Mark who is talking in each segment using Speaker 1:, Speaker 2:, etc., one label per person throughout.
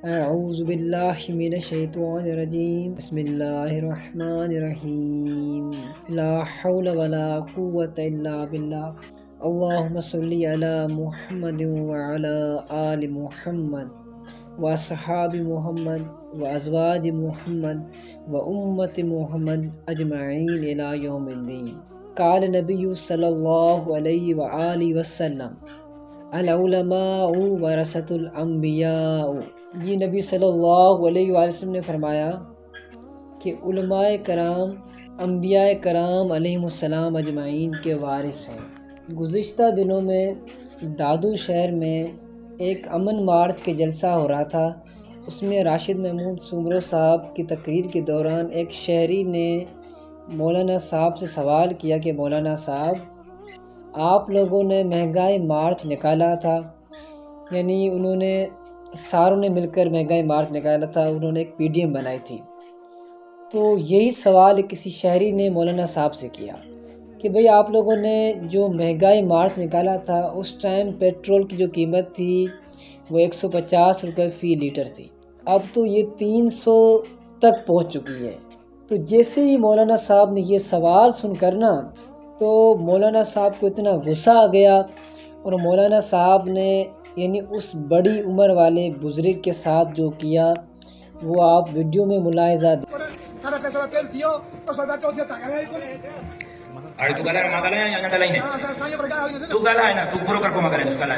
Speaker 1: اعوذ باللہ من الشیطان الرجیم بسم اللہ الرحمن الرحیم لا حول ولا قوة الا باللہ اللہم صلی علی محمد وعلی آل محمد واصحاب محمد وازواج محمد وامت محمد اجمعین الی یوم الدین۔ قال نبی صلی اللہ علیہ وآلہ وسلم العلماء ورثۃ الانبیاء۔ یہ نبی صلی اللہ علیہ وآلہ وسلم نے فرمایا کہ علماء کرام انبیاء کرام علیہم السلام اجمعین کے وارث ہیں۔ گزشتہ دنوں میں دادو شہر میں ایک امن مارچ کے جلسہ ہو رہا تھا۔ اس میں راشد محمود سومرو صاحب کی تقریر کے دوران ایک شہری نے مولانا صاحب سے سوال کیا کہ مولانا صاحب، آپ لوگوں نے مہنگائی مارچ نکالا تھا، یعنی انہوں نے ساروں نے مل کر مہنگائی مارچ نکالا تھا، انہوں نے ایک پی ڈی ایم بنائی تھی۔ تو یہی سوال کسی شہری نے مولانا صاحب سے کیا کہ بھئی آپ لوگوں نے جو مہنگائی مارچ نکالا تھا اس ٹائم پیٹرول کی جو قیمت تھی وہ 150 روپے فی لیٹر تھی، اب تو یہ 300 تک پہنچ چکی ہے۔ تو جیسے ہی مولانا صاحب نے یہ سوال سن کر نا تو مولانا صاحب کو اتنا غصہ آ گیا، اور مولانا صاحب نے یعنی اس بڑی عمر والے بزرگ کے ساتھ جو کیا وہ آپ ویڈیو میں ملاحظہ
Speaker 2: tu galah magalah yang ada lainnya. Tu galah na, tu puro karko magalah galah.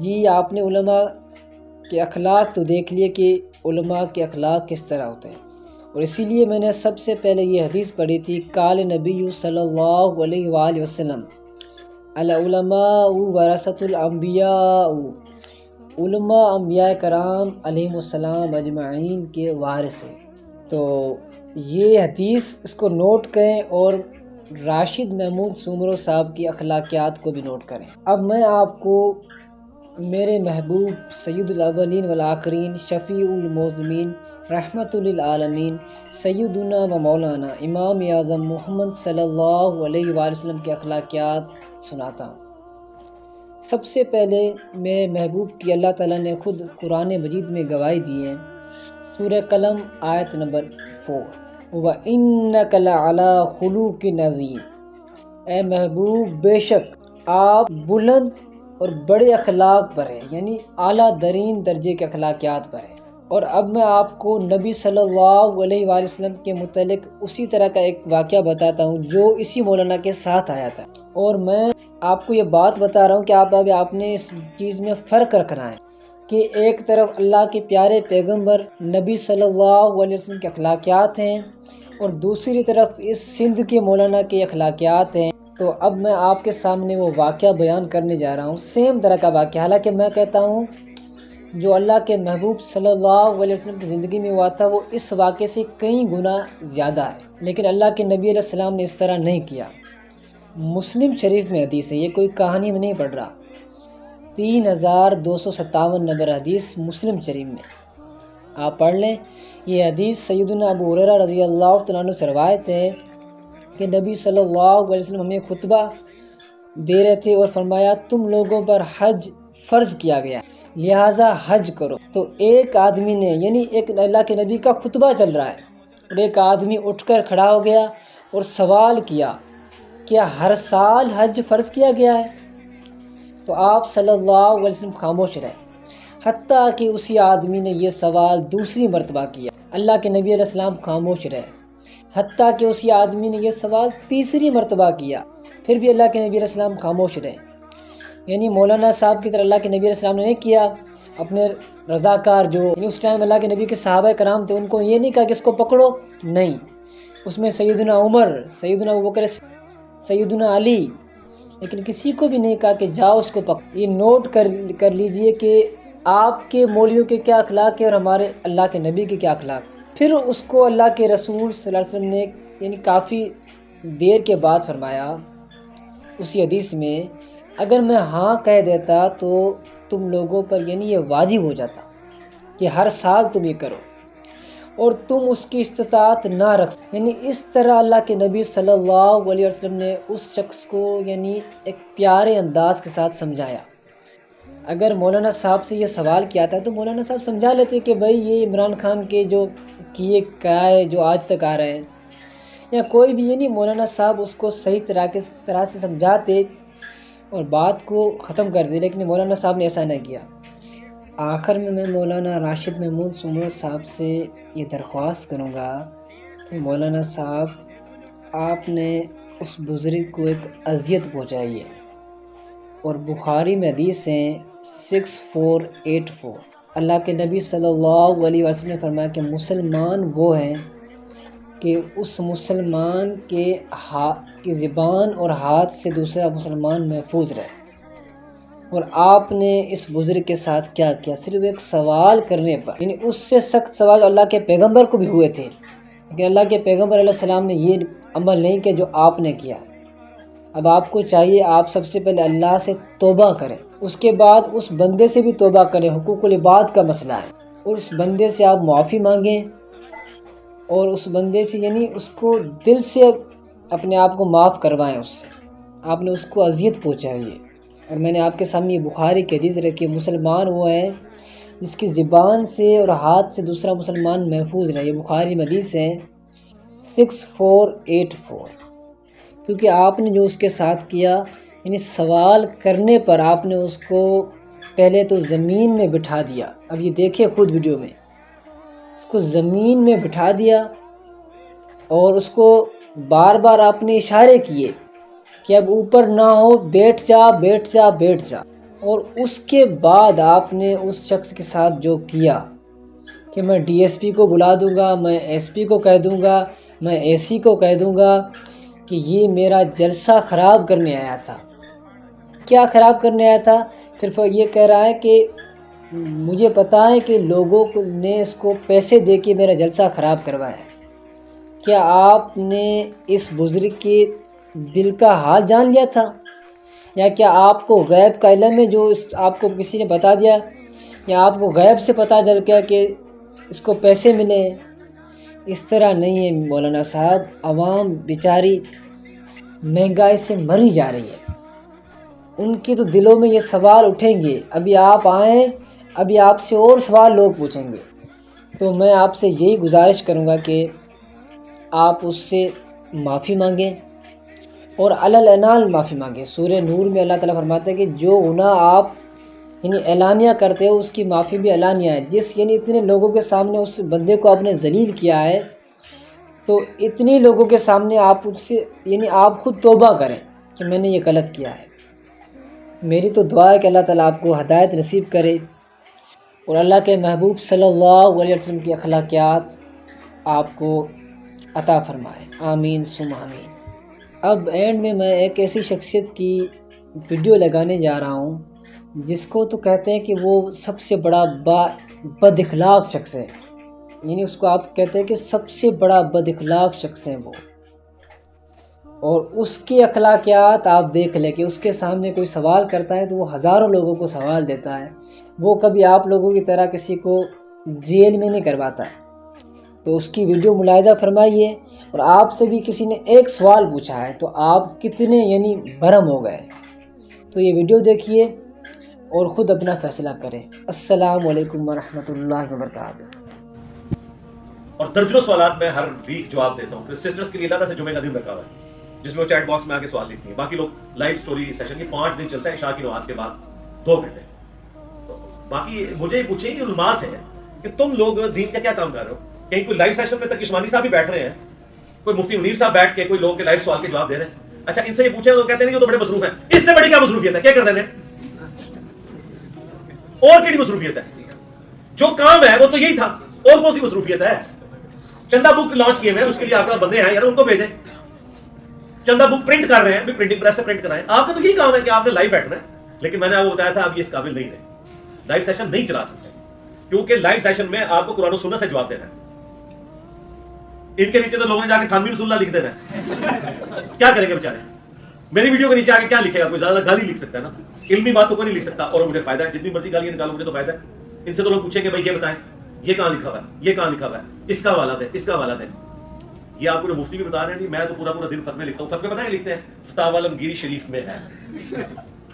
Speaker 1: جی آپ نے علماء کے اخلاق تو دیکھ لیے کہ علماء کے اخلاق کس طرح ہوتے ہیں، اور اسی لیے میں نے سب سے پہلے یہ حدیث پڑھی تھی قال نبی صلی اللہ علیہ وآلہ وسلم العلماء ورثۃ الانبیاء، علماء انبیاء کرام علیہم السلام اجمعین کے وارث ہیں۔ تو یہ حدیث اس کو نوٹ کریں اور راشد محمود سومرو صاحب کی اخلاقیات کو بھی نوٹ کریں۔ اب میں آپ کو میرے محبوب سید الاولین والآخرین شفیع المعظمین رحمت للعالمین سیدنا و مولانا امام اعظم محمد صلی اللہ علیہ وآلہ وسلم کے اخلاقیات سناتا ہوں۔ سب سے پہلے میرے محبوب کی اللہ تعالیٰ نے خود قرآن مجید میں گواہی دی ہے، سورہ قلم آیت نمبر 4 وَإِنَّكَ لَعَلَىٰ خُلُوقٍ عَظِيمٍ، اے محبوب بے شک آپ بلند اور بڑے اخلاق پر ہیں، یعنی اعلیٰ ترین درجے کے اخلاقیات پر ہیں۔ اور اب میں آپ کو نبی صلی اللہ علیہ وآلہ وسلم کے متعلق اسی طرح کا ایک واقعہ بتاتا ہوں جو اسی مولانا کے ساتھ آیا تھا، اور میں آپ کو یہ بات بتا رہا ہوں کہ آپ نے اس چیز میں فرق رکھنا ہے کہ ایک طرف اللہ کے پیارے پیغمبر نبی صلی اللہ علیہ وسلم کے اخلاقیات ہیں اور دوسری طرف اس سندھ کے مولانا کے اخلاقیات ہیں۔ تو اب میں آپ کے سامنے وہ واقعہ بیان کرنے جا رہا ہوں، سیم طرح کا واقعہ، حالانکہ میں کہتا ہوں جو اللہ کے محبوب صلی اللہ علیہ وسلم کی زندگی میں ہوا تھا وہ اس واقعے سے کئی گنا زیادہ ہے، لیکن اللہ کے نبی علیہ السلام نے اس طرح نہیں کیا۔ مسلم شریف میں حدیث ہے، یہ کوئی کہانی میں نہیں پڑھ رہا، 3257 نمبر حدیث مسلم شریف میں، آپ پڑھ لیں۔ یہ حدیث سیدنا ابو ہریرہ رضی اللہ تعالیٰ عنہ سے روایت ہے کہ نبی صلی اللہ علیہ وسلم ہمیں خطبہ دے رہے تھے اور فرمایا تم لوگوں پر حج فرض کیا گیا لہٰذا حج کرو۔ تو ایک آدمی نے، یعنی ایک اللہ کے نبی کا خطبہ چل رہا ہے اور ایک آدمی اٹھ کر کھڑا ہو گیا اور سوال کیا کیا ہر سال حج فرض کیا گیا ہے؟ تو آپ صلی اللہ علیہ وسلم خاموش رہے، حتیٰ کہ اسی آدمی نے یہ سوال دوسری مرتبہ کیا، اللہ کے نبی علیہ السلام خاموش رہے، حتیٰ کہ اسی آدمی نے یہ سوال تیسری مرتبہ کیا، پھر بھی اللہ کے نبی علیہ السلام خاموش رہے۔ یعنی مولانا صاحب کی طرح اللہ کے نبی علیہ السلام نے نہیں کیا، اپنے رضاکار جو یعنی اس ٹائم اللہ کے نبی کے صحابہ کرام تھے ان کو یہ نہیں کہا کہ اس کو پکڑو، نہیں، اس میں سیدنا عمر، سیدنا ابوبکر، سیدنا علی، لیکن کسی کو بھی نہیں کہا کہ جاؤ اس کو پکڑو۔ یہ نوٹ کر لیجئے کہ آپ کے مولویوں کے کیا اخلاق ہے اور ہمارے اللہ کے نبی کے کیا اخلاق۔ پھر اس کو اللہ کے رسول صلی اللہ علیہ وسلم نے یعنی کافی دیر کے بعد فرمایا اسی حدیث میں، اگر میں ہاں کہہ دیتا تو تم لوگوں پر یعنی یہ واجب ہو جاتا کہ ہر سال تم یہ کرو اور تم اس کی استطاعت نہ رکھ، یعنی اس طرح اللہ کے نبی صلی اللہ علیہ وسلم نے اس شخص کو یعنی ایک پیارے انداز کے ساتھ سمجھایا۔ اگر مولانا صاحب سے یہ سوال کیا تھا تو مولانا صاحب سمجھا لیتے کہ بھائی یہ عمران خان کے جو کیے کرائے جو آج تک آ رہے ہیں، یا کوئی بھی، یعنی مولانا صاحب اس کو صحیح طرح سے سمجھاتے اور بات کو ختم کر دے، لیکن مولانا صاحب نے ایسا نہیں کیا۔ آخر میں مولانا راشد محمود سمرو صاحب سے یہ درخواست کروں گا کہ مولانا صاحب آپ نے اس بزرگ کو ایک اذیت پہنچائی ہے، اور بخاری میں حدیث ہیں 6484، اللہ کے نبی صلی اللہ علیہ وسلم نے فرمایا کہ مسلمان وہ ہیں کہ اس مسلمان کی زبان اور ہاتھ سے دوسرا مسلمان محفوظ رہے، اور آپ نے اس بزرگ کے ساتھ کیا کیا؟ صرف ایک سوال کرنے پر، یعنی اس سے سخت سوال اللہ کے پیغمبر کو بھی ہوئے تھے، لیکن اللہ کے پیغمبر علیہ السلام نے یہ عمل نہیں کیا جو آپ نے کیا۔ اب آپ کو چاہیے آپ سب سے پہلے اللہ سے توبہ کریں، اس کے بعد اس بندے سے بھی توبہ کریں، حقوق العباد کا مسئلہ ہے، اور اس بندے سے آپ معافی مانگیں، اور اس بندے سے یعنی اس کو دل سے اپنے آپ کو معاف کروائیں، اس سے آپ نے اس کو اذیت پہنچائی ہے۔ اور میں نے آپ کے سامنے یہ بخاری کی حدیث رکھی، مسلمان وہ ہے جس کی زبان سے اور ہاتھ سے دوسرا مسلمان محفوظ رہے، یہ بخاری میں حدیث ہے 6484، کیونکہ آپ نے جو اس کے ساتھ کیا، یعنی سوال کرنے پر آپ نے اس کو پہلے تو زمین میں بٹھا دیا، اب یہ دیکھیں خود ویڈیو میں، اس کو زمین میں بٹھا دیا اور اس کو بار بار آپ نے اشارے کیے کہ اب اوپر نہ ہو، بیٹھ جا بیٹھ جا بیٹھ جا، اور اس کے بعد آپ نے اس شخص کے ساتھ جو کیا کہ میں ڈی ایس پی کو بلا دوں گا، میں ایس پی کو کہہ دوں گا، میں اے سی کو کہہ دوں گا کہ یہ میرا جلسہ خراب کرنے آیا تھا۔ کیا خراب کرنے آیا تھا؟ پھر یہ کہہ رہا ہے کہ مجھے پتہ ہے کہ لوگوں نے اس کو پیسے دے کے میرا جلسہ خراب کروایا۔ کیا آپ نے اس بزرگ کے دل کا حال جان لیا تھا، یا کیا آپ کو غیب کا علم ہے جو آپ کو کسی نے بتا دیا، یا آپ کو غیب سے پتہ چل گیا کہ اس کو پیسے ملے؟ اس طرح نہیں ہے مولانا صاحب، عوام بیچاری مہنگائی سے مری جا رہی ہے، ان کے تو دلوں میں یہ سوال اٹھیں گے۔ ابھی آپ آئیں، ابھی آپ سے اور سوال لوگ پوچھیں گے، تو میں آپ سے یہی گزارش کروں گا کہ آپ اس سے معافی مانگیں اور علل معافی مانگیں۔ سورہ نور میں اللہ تعالیٰ فرماتا ہے کہ جو گناہ آپ یعنی اعلانیہ کرتے ہو اس کی معافی بھی اعلانیہ ہے۔ جس یعنی اتنے لوگوں کے سامنے اس بندے کو آپ نے ذلیل کیا ہے، تو اتنی لوگوں کے سامنے آپ اس سے یعنی آپ خود توبہ کریں کہ میں نے یہ غلط کیا ہے۔ میری تو دعا ہے کہ اللہ تعالیٰ آپ کو ہدایت نصیب کرے اور اللہ کے محبوب صلی اللہ علیہ وسلم کی اخلاقیات آپ کو عطا فرمائے، آمین ثم آمین۔ اب اینڈ میں ایک ایسی شخصیت کی ویڈیو لگانے جا رہا ہوں جس کو تو کہتے ہیں کہ وہ سب سے بڑا بد اخلاق شخص ہے، یعنی اس کو آپ کہتے ہیں کہ سب سے بڑا بد اخلاق شخص ہے وہ، اور اس کی اخلاقیات آپ دیکھ لیں کہ اس کے سامنے کوئی سوال کرتا ہے تو وہ ہزاروں لوگوں کو سوال دیتا ہے، وہ کبھی آپ لوگوں کی طرح کسی کو جیل میں نہیں کرواتا ہے۔ تو اس کی ویڈیو ملاحظہ فرمائیے، اور آپ سے بھی کسی نے ایک سوال پوچھا ہے تو آپ کتنے یعنی برہم ہو گئے۔ تو یہ ویڈیو دیکھیے اور خود اپنا فیصلہ کریں۔ السلام علیکم ورحمۃ اللہ وبرکاتہ۔
Speaker 3: اور درجنوں سوالات میں ہر ویک جواب دیتا ہوں۔ پھر سسٹرز کے لیے اللہ سے جمعے کا دن رکھا ہوا ہے جس میں وہ چیٹ باکس میں آ کے سوال لکھتی ہیں۔ باقی لوگ لائیو سٹوری سیشن کی 5 دن چلتا ہے، عشاء کی نماز کے بعد 2 گھنٹے۔ باقی مجھے یہ پوچھیں کہ علماء سے کہ تم لوگ دین کا کیا کام کر رہے ہو؟ کہیں کوئی لائیو سیشن میں تک عثمانی صاحب بھی بیٹھ رہے ہیں، کوئی مفتی منیر صاحب بیٹھ کے کوئی لوگ کے لائیو سوال کے جواب دے رہے ہیں۔ اچھا ان سے یہ پوچھیں تو کہتے ہیں کہ وہ تو بڑے مصروف ہیں۔ اس سے بڑی کیا مصروفیت ہے؟ کیا کر رہے ہیں؟ اور کیڑی مصروفیت ہے؟ جو کام ہے وہ تو یہی تھا، اور کون سی مصروفیت ہے؟ چندہ بک لانچ کیے ہوئے ہیں، اس کے لیے آپ کا بندے ہیں یار، ان کو بھیجیں۔ چندہ بک پرنٹ کر رہے ہیں، پرنٹنگ پریس سے پرنٹ کرائیں۔ آپ کا تو یہی کام ہے کہ آپ نے لائیو بیٹھنا ہے، لیکن میں نے آپ کو بتایا تھا آپ یہ اس قابل نہیں رہے، لائیو سیشن نہیں چلا سکتے، کیونکہ لائیو سیشن میں آپ کو قرآن و سنت سے جواب دینا ہے۔ ان کے نیچے تو لوگوں نے جا کے تھانوی رسول اللہ لکھ دینا ہے، کیا کریں گے بیچارے؟ میری ویڈیو کے نیچے آ کے کیا لکھے گا؟ کوئی زیادہ گالی لکھ سکتا ہے نا۔ علمی بات تو کوئی نہیں لکھ سکتا اور مجھے فائدہ ہے, جتنی مرضی گالیاں نکالو مجھے تو فائدہ ہے. ان سے تو لوگ پوچھیں کہ بھائی یہ بتائیں یہ کہاں لکھا ہوا ہے, یہ کہاں لکھا ہوا ہے, اس کا حوالہ دیں, اس کا حوالہ دیں. یہ آپ کو جو مفتی بھی بتا رہے ہیں, میں تو پورا دن فتوے لکھتا ہوں. فتوے پتہ ہے لکھتے ہیں, فتاوی عالمگیری شریف میں ہے.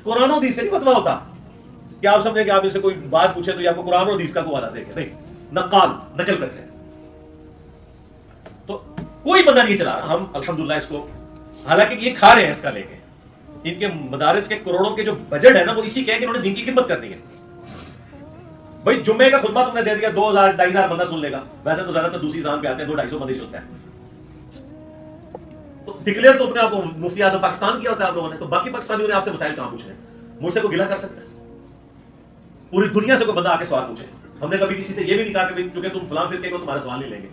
Speaker 3: قرآن و حدیث سے نہیں فتویٰ ہوتا کہ آپ سمجھیں کہ آپ ان سے کوئی بات پوچھیں تو یہ آپ کو قرآن و حدیث کا حوالہ دیں گے, نہیں, نقال نقل کرتے ہیں. تو کوئی بندہ نہیں چلا رہا, ہم الحمدللہ اس کو, حالانکہ یہ کھا رہے ہیں اس کا لے کے. ان کے مدارس کے کروڑوں کے جو بجٹ ہے نا, وہ اسی کے کہ انہوں نے دین کی خدمت کرنی ہے. بھائی جمعے کا خطبہ تم نے دے دیا, 2000 2500 بندہ سن لے گا. ویسے تو زیادہ تر دوسری زبان پہ آتے ہیں, 200-250 بندے سنتے ہیں. تو ڈکلیئر تو اپنے آپ کو مفتی اعظم پاکستان کیا ہوتا ہے آپ لوگوں نے, تو باقی پاکستانیوں نے آپ سے مسائل کہاں پوچھ رہے ہیں؟ مجھ سے کوئی گلہ کر سکتا ہے؟ پوری دنیا سے کوئی بندہ آ کے سوال پوچھے. ہم نے کبھی کسی سے یہ بھی نہیں کہا کہ چونکہ تم فلاں فرقے کو تمہارا سوال نہیں لیں گے.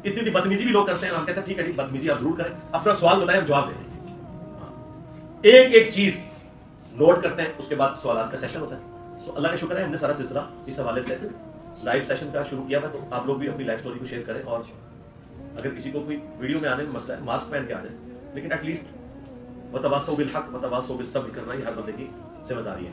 Speaker 3: اتنی بدتمیزی بھی لوگ کرتے ہیں, ہم کہتے ہیں ٹھیک ہے, بدتمیزی آپ ضرور کریں, اپنا سوال بتائیں, ہم جواب دیں گے. ایک ایک چیز نوٹ کرتے ہیں, اس کے بعد سوالات کا سیشن ہوتا ہے. تو اللہ کا شکر ہے ہم نے سارا سلسلہ اس حوالے سے لائیو سیشن کا شروع کیا ہے. تو آپ لوگ بھی اپنی لائف سٹوری کو شیئر کریں, اور اگر کسی کو کوئی ویڈیو میں آنے میں مسئلہ ہے, ماسک پہن کے آ جائیں, لیکن ایٹ لیسٹ وتواصوا بالحق وتواصوا بالصبر کرنا ہی ہر بندے کی ذمہ داری ہے.